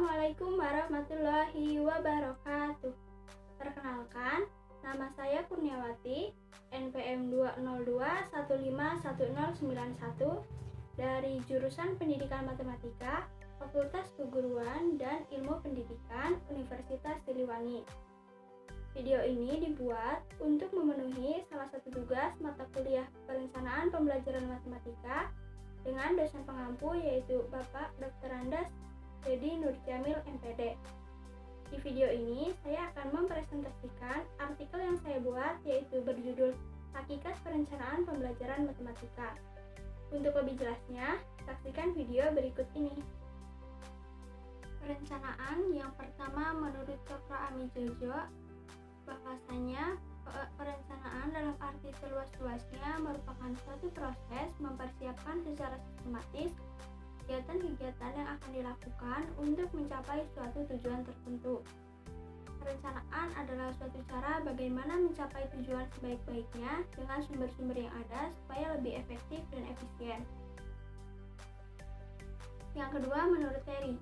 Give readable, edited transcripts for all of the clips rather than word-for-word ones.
Assalamualaikum warahmatullahi wabarakatuh. Perkenalkan, nama saya Kurniawati, NPM 202151091 dari jurusan Pendidikan Matematika, Fakultas Keguruan dan Ilmu Pendidikan Universitas Siliwangi. Video ini dibuat untuk memenuhi salah satu tugas mata kuliah Perencanaan Pembelajaran Matematika dengan dosen pengampu yaitu Bapak Dr. Andes Dedi Nurjamil MPD. Di video ini saya akan mempresentasikan artikel yang saya buat yaitu berjudul Hakikat Perencanaan Pembelajaran Matematika. Untuk lebih jelasnya, saksikan video berikut ini. Perencanaan yang pertama menurut Cokro Amijojo, bahwasanya perencanaan dalam arti seluas-luasnya merupakan suatu proses mempersiapkan secara sistematis kegiatan-kegiatan yang akan dilakukan untuk mencapai suatu tujuan tertentu. Perencanaan adalah suatu cara bagaimana mencapai tujuan sebaik-baiknya dengan sumber-sumber yang ada supaya lebih efektif dan efisien. Yang kedua, menurut Terry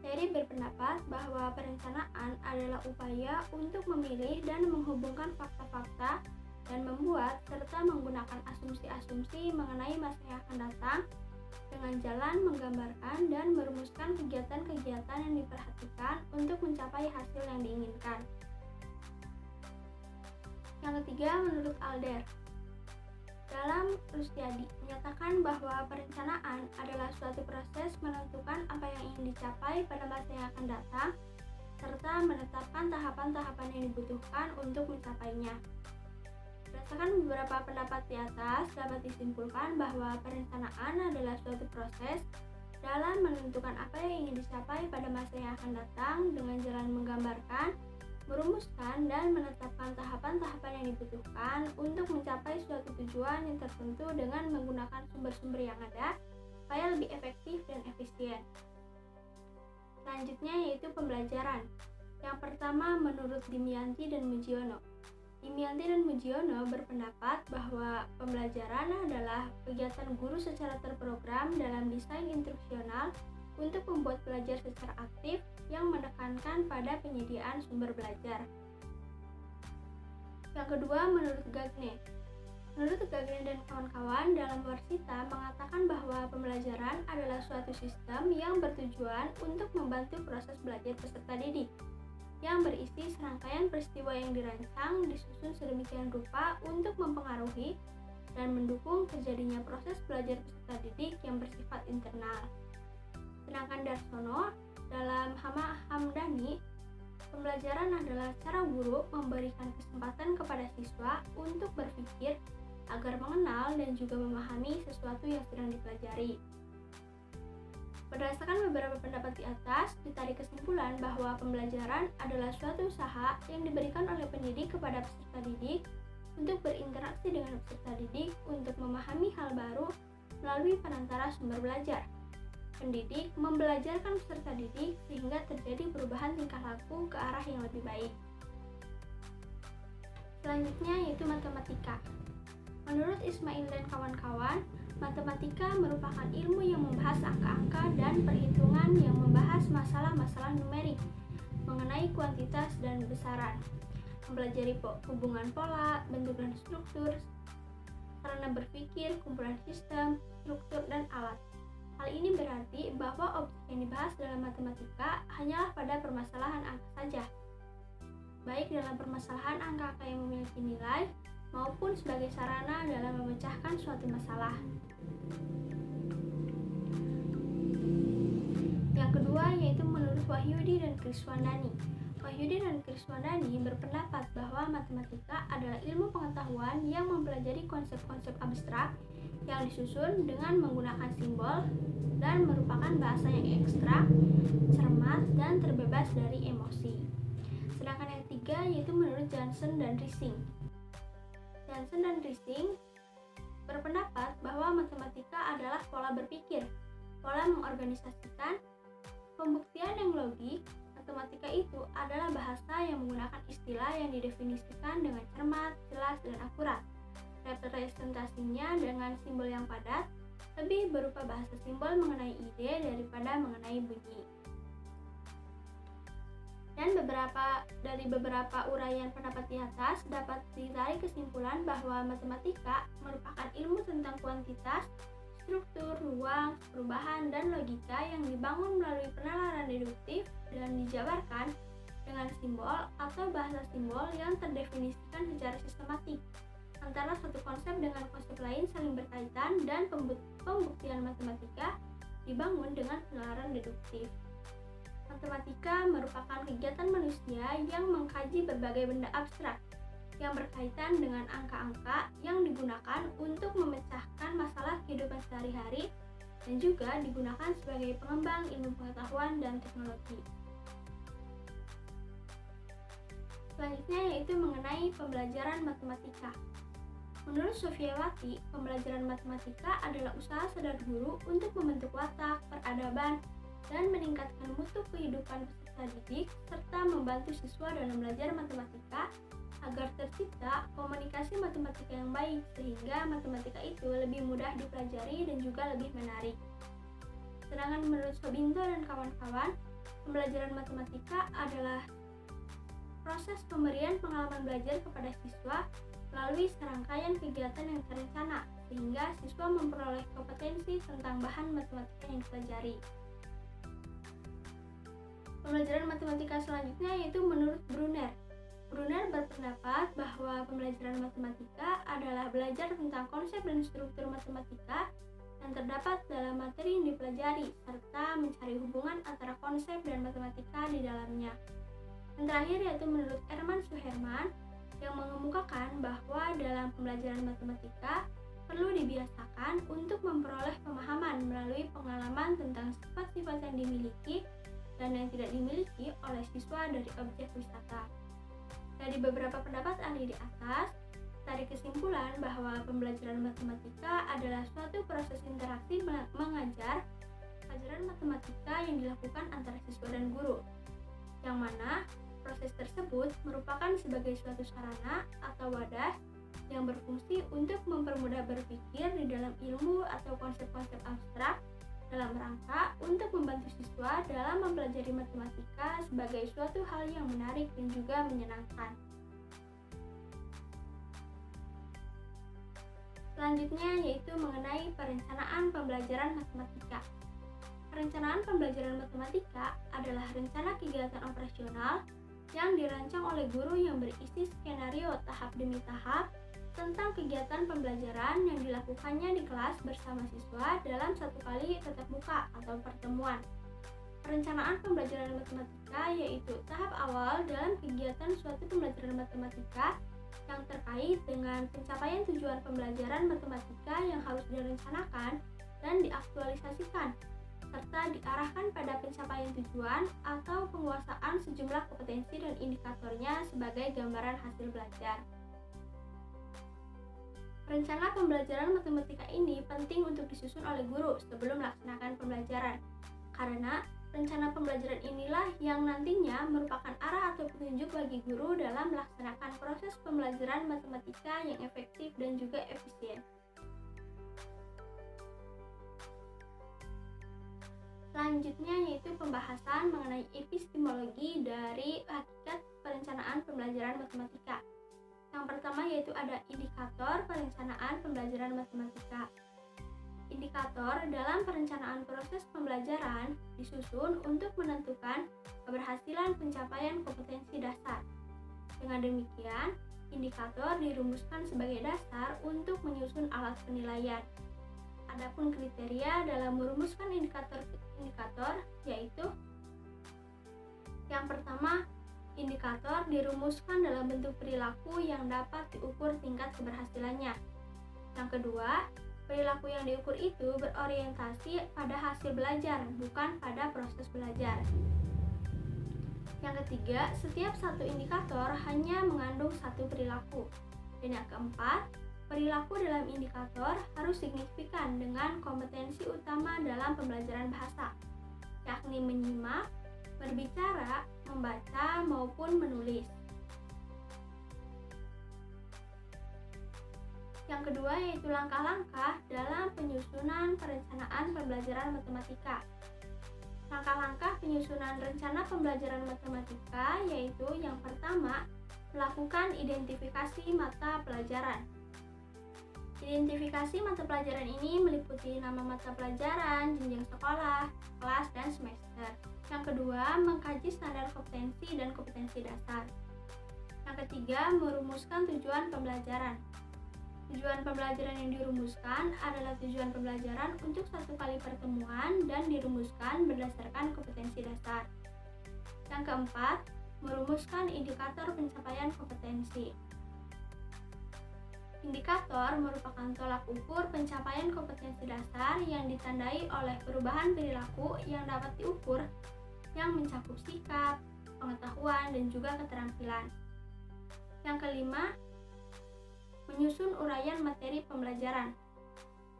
berpendapat bahwa perencanaan adalah upaya untuk memilih dan menghubungkan fakta-fakta dan membuat serta menggunakan asumsi-asumsi mengenai masa yang akan datang dengan jalan menggambarkan dan merumuskan kegiatan-kegiatan yang diperhatikan untuk mencapai hasil yang diinginkan. Yang ketiga, menurut Alder, dalam Rustiadi menyatakan bahwa perencanaan adalah suatu proses menentukan apa yang ingin dicapai pada masa yang akan datang serta menetapkan tahapan-tahapan yang dibutuhkan untuk mencapainya. Berdasarkan beberapa pendapat di atas, dapat disimpulkan bahwa perencanaan adalah suatu proses dalam menentukan apa yang ingin dicapai pada masa yang akan datang dengan jalan menggambarkan, merumuskan, dan menetapkan tahapan-tahapan yang dibutuhkan untuk mencapai suatu tujuan yang tertentu dengan menggunakan sumber-sumber yang ada supaya lebih efektif dan efisien. Selanjutnya yaitu pembelajaran. Yang pertama menurut Dimyanti dan Mujiono. Dimyanti dan Mujiono berpendapat bahwa pembelajaran adalah kegiatan guru secara terprogram dalam desain instruksional untuk membuat belajar secara aktif yang menekankan pada penyediaan sumber belajar. Yang kedua, menurut Gagne. Menurut Gagne dan kawan-kawan, dalam Warsita mengatakan bahwa pembelajaran adalah suatu sistem yang bertujuan untuk membantu proses belajar peserta didik, yang berisi serangkaian peristiwa yang dirancang disusun sedemikian rupa untuk mempengaruhi dan mendukung terjadinya proses belajar peserta didik yang bersifat internal. Sedangkan Darsono dalam Hama Hamdani, pembelajaran adalah cara guru memberikan kesempatan kepada siswa untuk berpikir agar mengenal dan juga memahami sesuatu yang sedang dipelajari. Berdasarkan beberapa pendapat di atas, ditarik kesimpulan bahwa pembelajaran adalah suatu usaha yang diberikan oleh pendidik kepada peserta didik untuk berinteraksi dengan peserta didik untuk memahami hal baru melalui perantara sumber belajar. Pendidik membelajarkan peserta didik sehingga terjadi perubahan tingkah laku ke arah yang lebih baik. Selanjutnya yaitu matematika. Menurut Ismail dan kawan-kawan, matematika merupakan ilmu yang membahas angka-angka dan perhitungan yang membahas masalah-masalah numerik mengenai kuantitas dan besaran, mempelajari hubungan pola, bentuk dan struktur, sarana berpikir, kumpulan sistem, struktur, dan alat. Hal ini berarti bahwa objek yang dibahas dalam matematika hanyalah pada permasalahan angka saja, baik dalam permasalahan angka-angka yang memiliki nilai maupun sebagai sarana dalam memecahkan suatu masalah. Yang kedua yaitu menurut Wahyudi dan Kriswandani. Wahyudi dan Kriswandani berpendapat bahwa matematika adalah ilmu pengetahuan yang mempelajari konsep-konsep abstrak yang disusun dengan menggunakan simbol dan merupakan bahasa yang ekstrak, cermat, dan terbebas dari emosi. Sedangkan yang ketiga yaitu menurut Jansen dan Rising. Jansen dan Rising berpendapat bahwa matematika adalah pola berpikir, pola mengorganisasikan, pembuktian yang logik. Matematika itu adalah bahasa yang menggunakan istilah yang didefinisikan dengan cermat, jelas, dan akurat. Representasinya dengan simbol yang padat, lebih berupa bahasa simbol mengenai ide daripada mengenai bunyi. Dan dari beberapa uraian pendapat di atas dapat ditarik kesimpulan bahwa matematika merupakan ilmu tentang kuantitas, struktur, ruang, perubahan, dan logika yang dibangun melalui penalaran deduktif dan dijabarkan dengan simbol atau bahasa simbol yang terdefinisikan secara sistematik. Antara satu konsep dengan konsep lain saling berkaitan dan pembuktian matematika dibangun dengan penalaran deduktif. Matematika merupakan kegiatan manusia yang mengkaji berbagai benda abstrak yang berkaitan dengan angka-angka yang digunakan untuk memecahkan masalah kehidupan sehari-hari dan juga digunakan sebagai pengembang ilmu pengetahuan dan teknologi. Selanjutnya yaitu mengenai pembelajaran matematika. Menurut Sofiawati, pembelajaran matematika adalah usaha sadar guru untuk membentuk watak, peradaban, dan meningkatkan mutu kehidupan peserta didik, serta membantu siswa dalam belajar matematika agar tercipta komunikasi matematika yang baik, sehingga matematika itu lebih mudah dipelajari dan juga lebih menarik. Sedangkan menurut Sobinto dan kawan-kawan, pembelajaran matematika adalah proses pemberian pengalaman belajar kepada siswa melalui serangkaian kegiatan yang terencana, sehingga siswa memperoleh kompetensi tentang bahan matematika yang dipelajari. Pembelajaran matematika selanjutnya yaitu menurut Brunner. Brunner berpendapat bahwa pembelajaran matematika adalah belajar tentang konsep dan struktur matematika yang terdapat dalam materi yang dipelajari, serta mencari hubungan antara konsep dan matematika di dalamnya. Yang terakhir yaitu menurut Hermann Suherman yang mengemukakan bahwa dalam pembelajaran matematika perlu dibiasakan untuk memperoleh pemahaman melalui pengalaman tentang sifat-sifat yang dimiliki dan yang tidak dimiliki oleh siswa dari objek wisata. Dari beberapa pendapat ahli di atas, tarik kesimpulan bahwa pembelajaran matematika adalah suatu proses interaksi mengajar pelajaran matematika yang dilakukan antara siswa dan guru, yang mana proses tersebut merupakan sebagai suatu sarana atau wadah yang berfungsi untuk mempermudah berpikir di dalam ilmu atau konsep-konsep abstrak dalam rangka untuk membantu siswa dalam mempelajari matematika sebagai suatu hal yang menarik dan juga menyenangkan. Selanjutnya yaitu mengenai perencanaan pembelajaran matematika. Perencanaan pembelajaran matematika adalah rencana kegiatan operasional yang dirancang oleh guru yang berisi skenario tahap demi tahap tentang kegiatan pembelajaran yang dilakukannya di kelas bersama siswa dalam satu kali tatap muka atau pertemuan. Perencanaan pembelajaran matematika yaitu tahap awal dalam kegiatan suatu pembelajaran matematika yang terkait dengan pencapaian tujuan pembelajaran matematika yang harus direncanakan dan diaktualisasikan, serta diarahkan pada pencapaian tujuan atau penguasaan sejumlah kompetensi dan indikatornya sebagai gambaran hasil belajar. Rencana pembelajaran matematika ini penting untuk disusun oleh guru sebelum melaksanakan pembelajaran, karena rencana pembelajaran inilah yang nantinya merupakan arah atau petunjuk bagi guru dalam melaksanakan proses pembelajaran matematika yang efektif dan juga efisien. Selanjutnya yaitu pembahasan mengenai epistemologi dari hakikat perencanaan pembelajaran matematika. Yang pertama yaitu ada indikator perencanaan pembelajaran matematika. Indikator dalam perencanaan proses pembelajaran disusun untuk menentukan keberhasilan pencapaian kompetensi dasar. Dengan demikian, indikator dirumuskan sebagai dasar untuk menyusun alat penilaian. Adapun kriteria dalam merumuskan indikator yaitu yang pertama, indikator dirumuskan dalam bentuk perilaku yang dapat diukur tingkat keberhasilannya. Yang kedua, perilaku yang diukur itu berorientasi pada hasil belajar, bukan pada proses belajar. Yang ketiga, setiap satu indikator hanya mengandung satu perilaku. Dan yang keempat, perilaku dalam indikator harus signifikan dengan kompetensi utama dalam pembelajaran bahasa, yakni menyimak, berbicara, membaca, maupun menulis. Yang kedua yaitu langkah-langkah dalam penyusunan perencanaan pembelajaran matematika. Langkah-langkah penyusunan rencana pembelajaran matematika yaitu yang pertama, melakukan identifikasi mata pelajaran. Identifikasi mata pelajaran ini meliputi nama mata pelajaran, jenjang sekolah, kelas, dan semester. Yang kedua, mengkaji standar kompetensi dan kompetensi dasar. Yang ketiga, merumuskan tujuan pembelajaran. Tujuan pembelajaran yang dirumuskan adalah tujuan pembelajaran untuk satu kali pertemuan dan dirumuskan berdasarkan kompetensi dasar. Yang keempat, merumuskan indikator pencapaian kompetensi. Indikator merupakan tolak ukur pencapaian kompetensi dasar yang ditandai oleh perubahan perilaku yang dapat diukur yang mencakup sikap, pengetahuan, dan juga keterampilan. Yang kelima, menyusun uraian materi pembelajaran.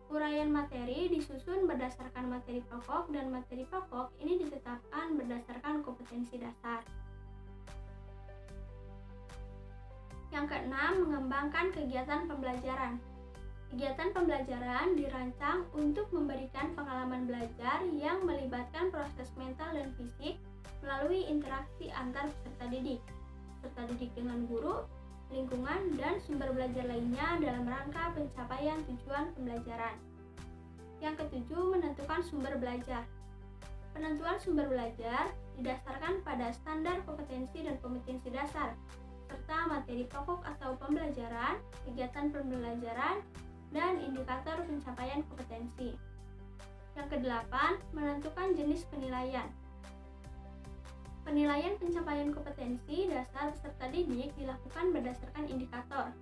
Uraian materi disusun berdasarkan materi pokok dan materi pokok ini ditetapkan berdasarkan kompetensi dasar. Yang keenam, mengembangkan kegiatan pembelajaran. Kegiatan pembelajaran dirancang untuk memberikan pengalaman belajar yang melibatkan proses mental dan fisik melalui interaksi antar peserta didik dengan guru, lingkungan, dan sumber belajar lainnya dalam rangka pencapaian tujuan pembelajaran. Yang ketujuh, menentukan sumber belajar. Penentuan sumber belajar didasarkan pada standar kompetensi dan kompetensi dasar, serta materi pokok atau pembelajaran, kegiatan pembelajaran, dan indikator pencapaian kompetensi. Yang kedelapan, menentukan jenis penilaian. Penilaian pencapaian kompetensi dasar peserta didik dilakukan berdasarkan indikator.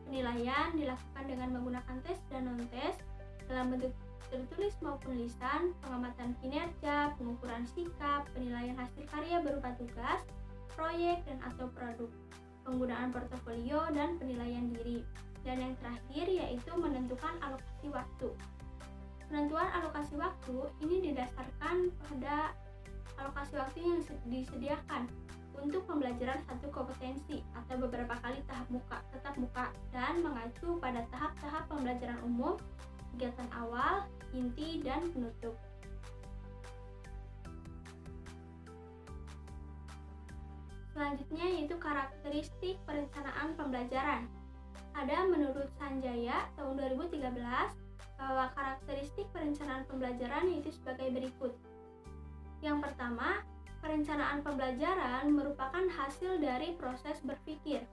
Penilaian dilakukan dengan menggunakan tes dan non-tes dalam bentuk tertulis maupun lisan, pengamatan kinerja, pengukuran sikap, penilaian hasil karya berupa tugas, proyek dan atau produk, penggunaan portofolio, dan penilaian diri. Dan yang terakhir yaitu menentukan alokasi waktu. Penentuan alokasi waktu ini didasarkan pada alokasi waktu yang disediakan untuk pembelajaran satu kompetensi atau beberapa kali tetap muka dan mengacu pada tahap-tahap pembelajaran umum, kegiatan awal, inti, dan penutup. Selanjutnya yaitu karakteristik perencanaan pembelajaran. Ada menurut Sanjaya tahun 2013 bahwa karakteristik perencanaan pembelajaran yaitu sebagai berikut. Yang pertama, perencanaan pembelajaran merupakan hasil dari proses berpikir.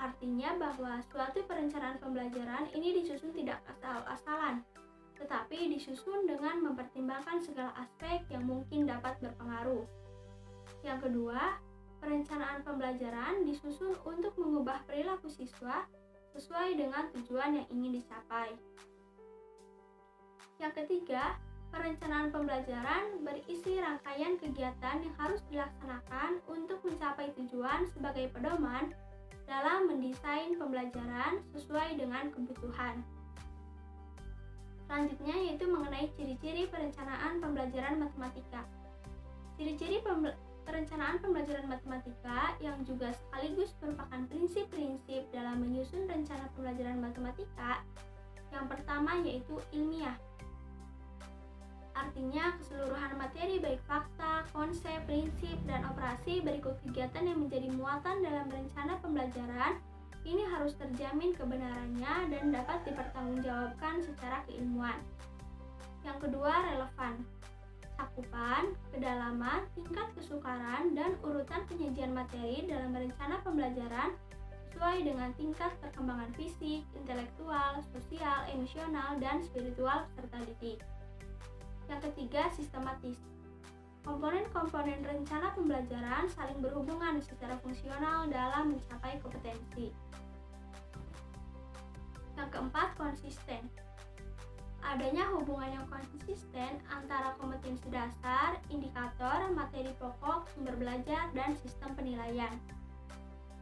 Artinya bahwa suatu perencanaan pembelajaran ini disusun tidak asal-asalan, tetapi disusun dengan mempertimbangkan segala aspek yang mungkin dapat berpengaruh. Yang kedua, perencanaan pembelajaran disusun untuk mengubah perilaku siswa sesuai dengan tujuan yang ingin dicapai. Yang ketiga, perencanaan pembelajaran berisi rangkaian kegiatan yang harus dilaksanakan untuk mencapai tujuan sebagai pedoman dalam mendesain pembelajaran sesuai dengan kebutuhan. Selanjutnya yaitu mengenai ciri-ciri perencanaan pembelajaran matematika. Ciri-ciri perencanaan pembelajaran matematika yang juga sekaligus merupakan prinsip-prinsip dalam menyusun rencana pembelajaran matematika. Yang pertama yaitu ilmiah. Artinya keseluruhan materi baik fakta, konsep, prinsip, dan operasi berikut kegiatan yang menjadi muatan dalam rencana pembelajaran ini harus terjamin kebenarannya dan dapat dipertanggungjawabkan secara keilmuan. Yang kedua, relevan. Cakupan, kedalaman, tingkat kesukaran, dan urutan penyajian materi dalam rencana pembelajaran sesuai dengan tingkat perkembangan fisik, intelektual, sosial, emosional, dan spiritual peserta didik. Yang ketiga, sistematis. Komponen-komponen rencana pembelajaran saling berhubungan secara fungsional dalam mencapai kompetensi. Yang keempat, konsisten. Adanya hubungan yang konsisten antara kompetensi dasar, indikator, materi pokok, sumber belajar, dan sistem penilaian.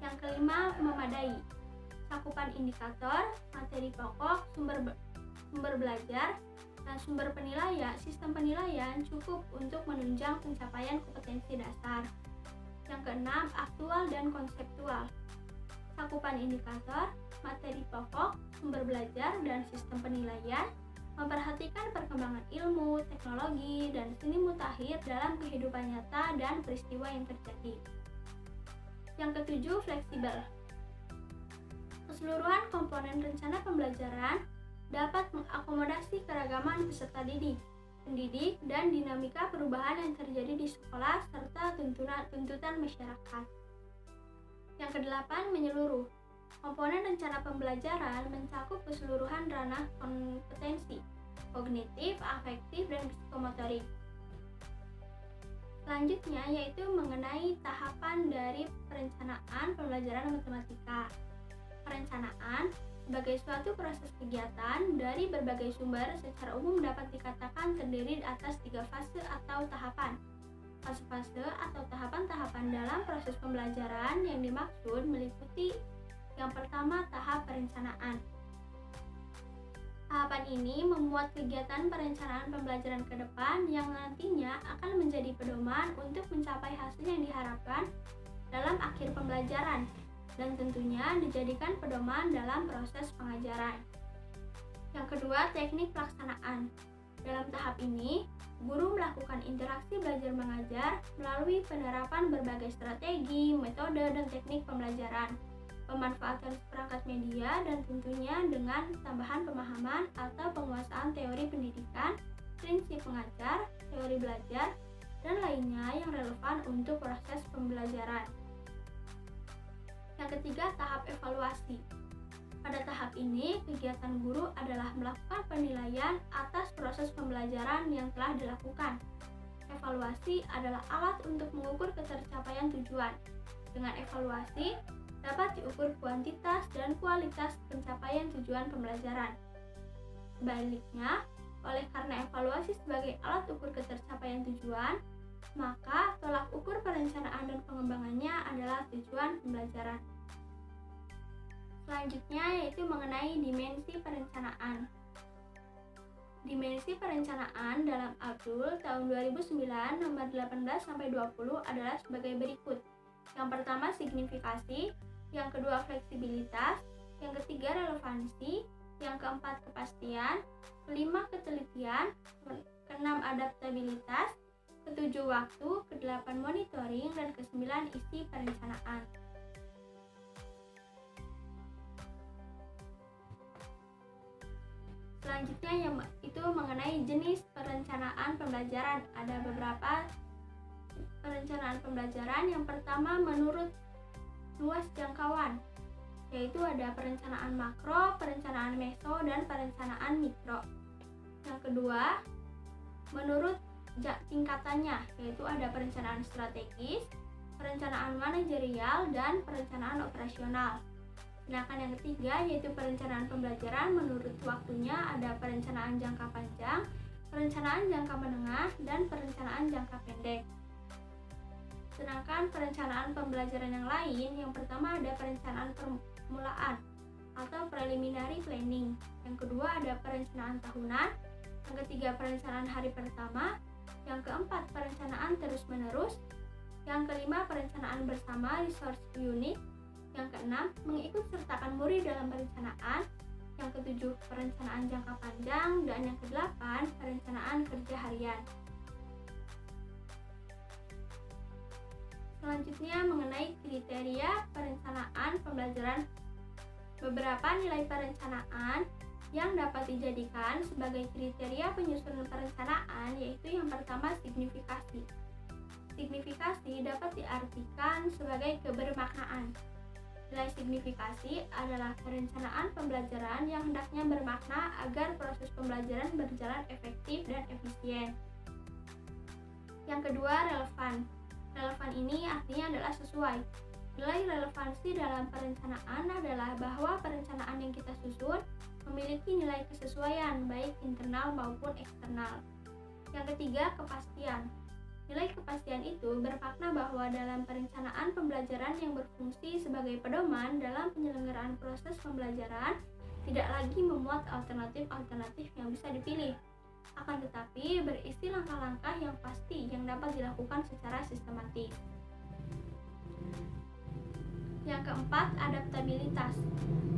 Yang kelima, memadai. Cakupan indikator, materi pokok, sumber belajar, dan sumber penilaian, sistem penilaian cukup untuk menunjang pencapaian kompetensi dasar. Yang keenam, aktual dan konseptual. Cakupan indikator, materi pokok, sumber belajar, dan sistem penilaian memperhatikan perkembangan ilmu, teknologi, dan seni mutakhir dalam kehidupan nyata dan peristiwa yang terjadi. Yang ketujuh, fleksibel. Keseluruhan komponen rencana pembelajaran dapat mengakomodasi keragaman peserta didik, pendidik, dan dinamika perubahan yang terjadi di sekolah serta tuntutan masyarakat. Yang kedelapan, menyeluruh. Komponen rencana pembelajaran mencakup keseluruhan ranah kompetensi, kognitif, afektif, dan psikomotorik. Selanjutnya yaitu mengenai tahapan dari perencanaan pembelajaran matematika. Perencanaan sebagai suatu proses kegiatan dari berbagai sumber secara umum dapat dikatakan terdiri atas 3 fase atau tahapan. Fase-fase atau tahapan-tahapan dalam proses pembelajaran yang dimaksud meliputi yang pertama, tahap perencanaan. Tahapan ini memuat kegiatan perencanaan pembelajaran ke depan yang nantinya akan menjadi pedoman untuk mencapai hasil yang diharapkan dalam akhir pembelajaran dan tentunya dijadikan pedoman dalam proses pengajaran. Yang kedua, teknik pelaksanaan. Dalam tahap ini, guru melakukan interaksi belajar mengajar melalui penerapan berbagai strategi, metode, dan teknik pembelajaran, pemanfaatan perangkat media, dan tentunya dengan tambahan pemahaman atau penguasaan teori pendidikan, prinsip mengajar, teori belajar, dan lainnya yang relevan untuk proses pembelajaran. Yang ketiga, tahap evaluasi. Pada tahap ini, kegiatan guru adalah melakukan penilaian atas proses pembelajaran yang telah dilakukan. Evaluasi adalah alat untuk mengukur ketercapaian tujuan. Dengan evaluasi, dapat diukur kuantitas dan kualitas pencapaian tujuan pembelajaran. Sebaliknya, oleh karena evaluasi sebagai alat ukur ketercapaian tujuan, maka tolak ukur perencanaan dan pengembangannya adalah tujuan pembelajaran. Selanjutnya yaitu mengenai dimensi perencanaan. Dimensi perencanaan dalam Abdul tahun 2009 nomor 18-20 adalah sebagai berikut. Yang pertama, signifikasi. Yang kedua, fleksibilitas. Yang ketiga, relevansi. Yang keempat, kepastian. Kelima, ketelitian. Keenam, adaptabilitas. Ketujuh, waktu. Kedelapan, monitoring. Dan kesembilan, isi perencanaan. Selanjutnya itu mengenai jenis perencanaan pembelajaran. Ada beberapa perencanaan pembelajaran. Yang pertama, menurut luas jangkauan, yaitu ada perencanaan makro, perencanaan meso, dan perencanaan mikro. Yang kedua, menurut tingkatannya, yaitu ada perencanaan strategis, perencanaan manajerial, dan perencanaan operasional. Sedangkan yang ketiga yaitu perencanaan pembelajaran menurut waktunya, ada perencanaan jangka panjang, perencanaan jangka menengah, dan perencanaan jangka pendek. Sedangkan perencanaan pembelajaran yang lain, yang pertama ada perencanaan permulaan atau preliminary planning. Yang kedua ada perencanaan tahunan. Yang ketiga perencanaan hari pertama. Yang keempat perencanaan terus-menerus. Yang kelima perencanaan bersama resource unit. Yang keenam mengikut sertakan murid dalam perencanaan. Yang ketujuh perencanaan jangka panjang. Dan yang kedelapan perencanaan kerja harian. Selanjutnya mengenai kriteria perencanaan pembelajaran. Beberapa nilai perencanaan yang dapat dijadikan sebagai kriteria penyusunan perencanaan yaitu yang pertama signifikasi. Signifikasi dapat diartikan sebagai kebermaknaan. Nilai signifikasi adalah perencanaan pembelajaran yang hendaknya bermakna agar proses pembelajaran berjalan efektif dan efisien. Yang kedua, relevan. Relevan ini artinya adalah sesuai. Nilai relevansi dalam perencanaan adalah bahwa perencanaan yang kita susun memiliki nilai kesesuaian baik internal maupun eksternal. Yang ketiga, kepastian. Nilai kepastian itu bermakna bahwa dalam perencanaan pembelajaran yang berfungsi sebagai pedoman dalam penyelenggaraan proses pembelajaran tidak lagi memuat alternatif-alternatif yang bisa dipilih. Akan tetapi berisi langkah-langkah yang pasti yang dapat dilakukan secara sistematis. Yang keempat, adaptabilitas.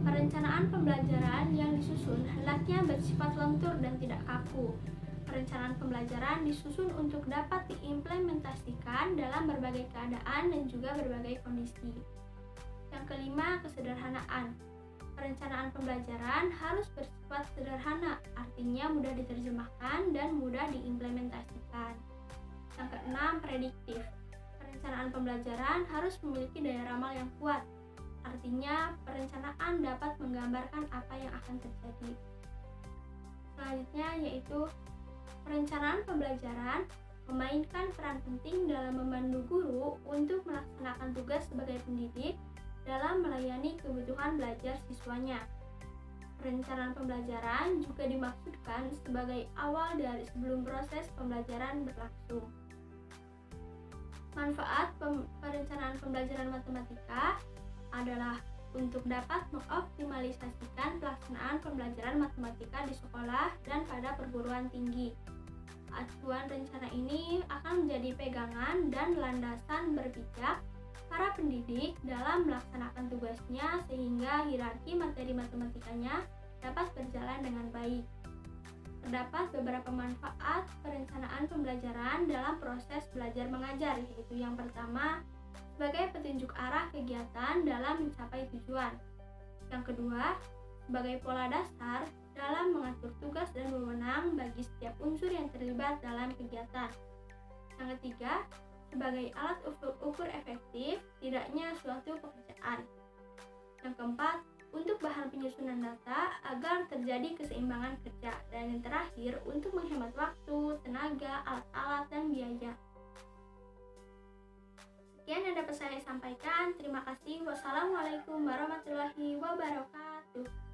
Perencanaan pembelajaran yang disusun hendaknya bersifat lentur dan tidak kaku. Perencanaan pembelajaran disusun untuk dapat diimplementasikan dalam berbagai keadaan dan juga berbagai kondisi. Yang kelima, kesederhanaan. Perencanaan pembelajaran harus bersifat sederhana, artinya mudah diterjemahkan dan mudah diimplementasikan. Yang keenam, prediktif. Perencanaan pembelajaran harus memiliki daya ramal yang kuat, artinya perencanaan dapat menggambarkan apa yang akan terjadi. Selanjutnya yaitu perencanaan pembelajaran memainkan peran penting dalam membantu guru untuk melaksanakan tugas sebagai pendidik dalam melayani kebutuhan belajar siswanya. Perencanaan pembelajaran juga dimaksudkan sebagai awal dari sebelum proses pembelajaran berlangsung. Manfaat perencanaan pembelajaran matematika adalah untuk dapat mengoptimalisasikan pelaksanaan pembelajaran matematika di sekolah dan pada perguruan tinggi. Acuan rencana ini akan menjadi pegangan dan landasan berpijak para pendidik dalam melaksanakan tugasnya sehingga hierarki materi matematikanya dapat berjalan dengan baik. Terdapat beberapa manfaat perencanaan pembelajaran dalam proses belajar mengajar, yaitu yang pertama, sebagai petunjuk arah kegiatan dalam mencapai tujuan. Yang kedua, sebagai pola dasar dalam mengatur tugas dan wewenang bagi setiap unsur yang terlibat dalam kegiatan. Yang ketiga, sebagai alat ukur efektif tidaknya suatu pekerjaan. Yang keempat, untuk bahan penyusunan data agar terjadi keseimbangan kerja. Dan yang terakhir, untuk menghemat waktu, tenaga, alat-alat, dan biaya. Sekian yang dapat saya sampaikan. Terima kasih. Wassalamualaikum warahmatullahi wabarakatuh.